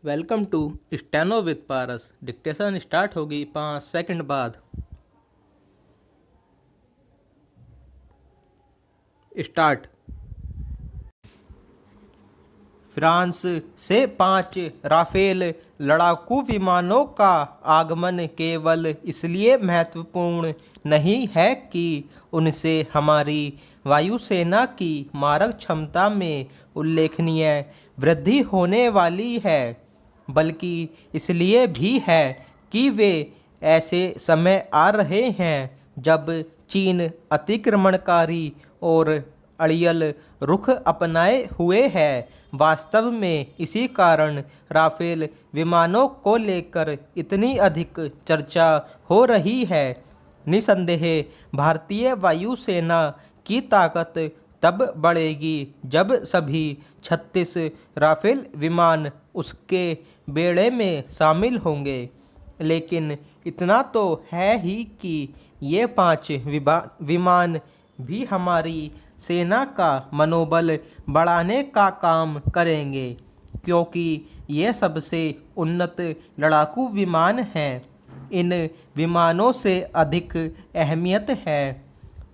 Welcome to steno with Paras. Dictation start होगी 5 second बाद। Start. France से 5 राफेल लड़ाकू विमानों का आगमन केवल इसलिए महत्वपूर्ण नहीं है कि उनसे हमारी वायुसेना की मारक क्षमता में उल्लेखनीय वृद्धि होने वाली है, बल्कि इसलिए भी है कि वे ऐसे समय आ रहे हैं जब चीन अतिक्रमणकारी और अड़ियल रुख अपनाए हुए है। वास्तव में इसी कारण राफेल विमानों को लेकर इतनी अधिक चर्चा हो रही है। निसंदेह भारतीय वायुसेना की ताकत तब बढ़ेगी जब सभी 36 राफेल विमान उसके बेड़े में शामिल होंगे। लेकिन इतना तो है ही कि ये 5 विमान भी हमारी सेना का मनोबल बढ़ाने का काम करेंगे, क्योंकि ये सबसे उन्नत लड़ाकू विमान हैं। इन विमानों से अधिक अहमियत है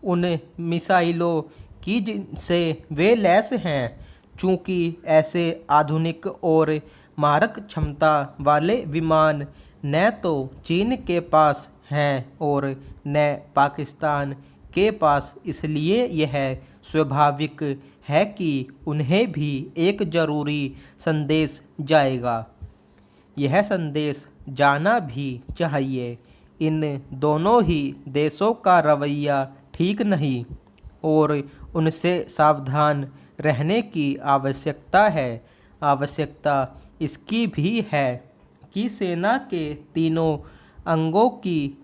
उन मिसाइलों की जिनसे वे लैस हैं। चूँकि ऐसे आधुनिक और मारक क्षमता वाले विमान न तो चीन के पास हैं और न पाकिस्तान के पास, इसलिए यह स्वाभाविक है कि उन्हें भी एक ज़रूरी संदेश जाएगा। यह संदेश जाना भी चाहिए। इन दोनों ही देशों का रवैया ठीक नहीं और उनसे सावधान रहने की आवश्यकता है। आवश्यकता इसकी भी है कि सेना के तीनों अंगों की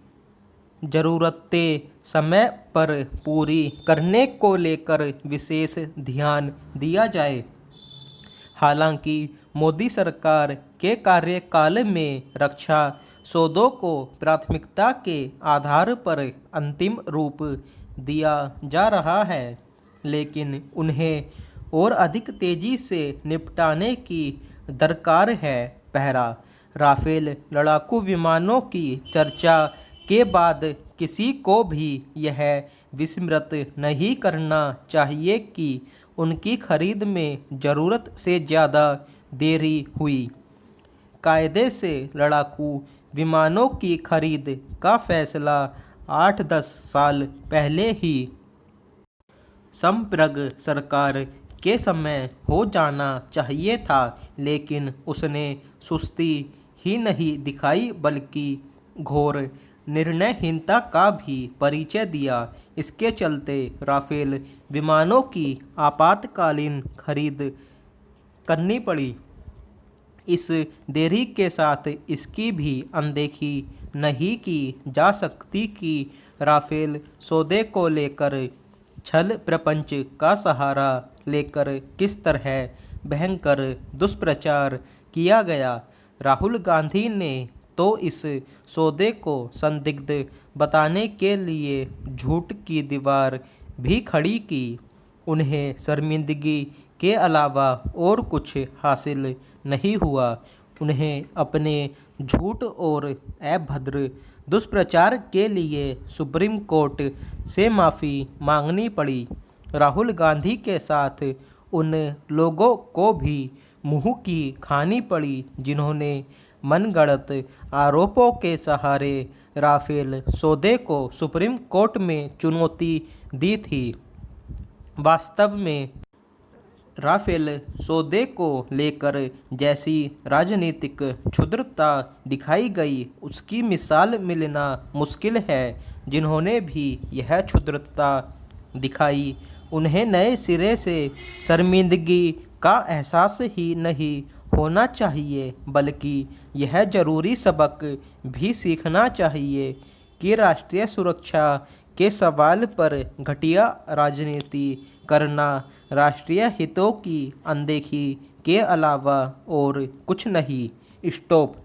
ज़रूरतें समय पर पूरी करने को लेकर विशेष ध्यान दिया जाए। हालांकि मोदी सरकार के कार्यकाल में रक्षा सौदों को प्राथमिकता के आधार पर अंतिम रूप दिया जा रहा है, लेकिन उन्हें और अधिक तेज़ी से निपटाने की दरकार है। पहला, राफेल लड़ाकू विमानों की चर्चा के बाद किसी को भी यह विस्मृत नहीं करना चाहिए कि उनकी खरीद में ज़रूरत से ज़्यादा देरी हुई। कायदे से लड़ाकू विमानों की खरीद का फैसला 8-10 साल पहले ही संप्रग सरकार के समय हो जाना चाहिए था, लेकिन उसने सुस्ती ही नहीं दिखाई बल्कि घोर निर्णयहीनता का भी परिचय दिया। इसके चलते राफेल विमानों की आपातकालीन खरीद करनी पड़ी। इस देरी के साथ इसकी भी अनदेखी नहीं की जा सकती कि राफेल सौदे को लेकर छल प्रपंच का सहारा लेकर किस तरह भयंकर दुष्प्रचार किया गया। राहुल गांधी ने तो इस सौदे को संदिग्ध बताने के लिए झूठ की दीवार भी खड़ी की। उन्हें शर्मिंदगी के अलावा और कुछ हासिल नहीं हुआ। उन्हें अपने झूठ और अभद्र दुष्प्रचार के लिए सुप्रीम कोर्ट से माफ़ी मांगनी पड़ी। राहुल गांधी के साथ उन लोगों को भी मुंह की खानी पड़ी जिन्होंने मनगढ़ंत आरोपों के सहारे राफेल सौदे को सुप्रीम कोर्ट में चुनौती दी थी। वास्तव में राफेल सौदे को लेकर जैसी राजनीतिक क्षुद्रता दिखाई गई, उसकी मिसाल मिलना मुश्किल है। जिन्होंने भी यह क्षुद्रता दिखाई, उन्हें नए सिरे से शर्मिंदगी का एहसास ही नहीं होना चाहिए, बल्कि यह ज़रूरी सबक भी सीखना चाहिए कि राष्ट्रीय सुरक्षा के सवाल पर घटिया राजनीति करना राष्ट्रीय हितों की अनदेखी के अलावा और कुछ नहीं। स्टॉप।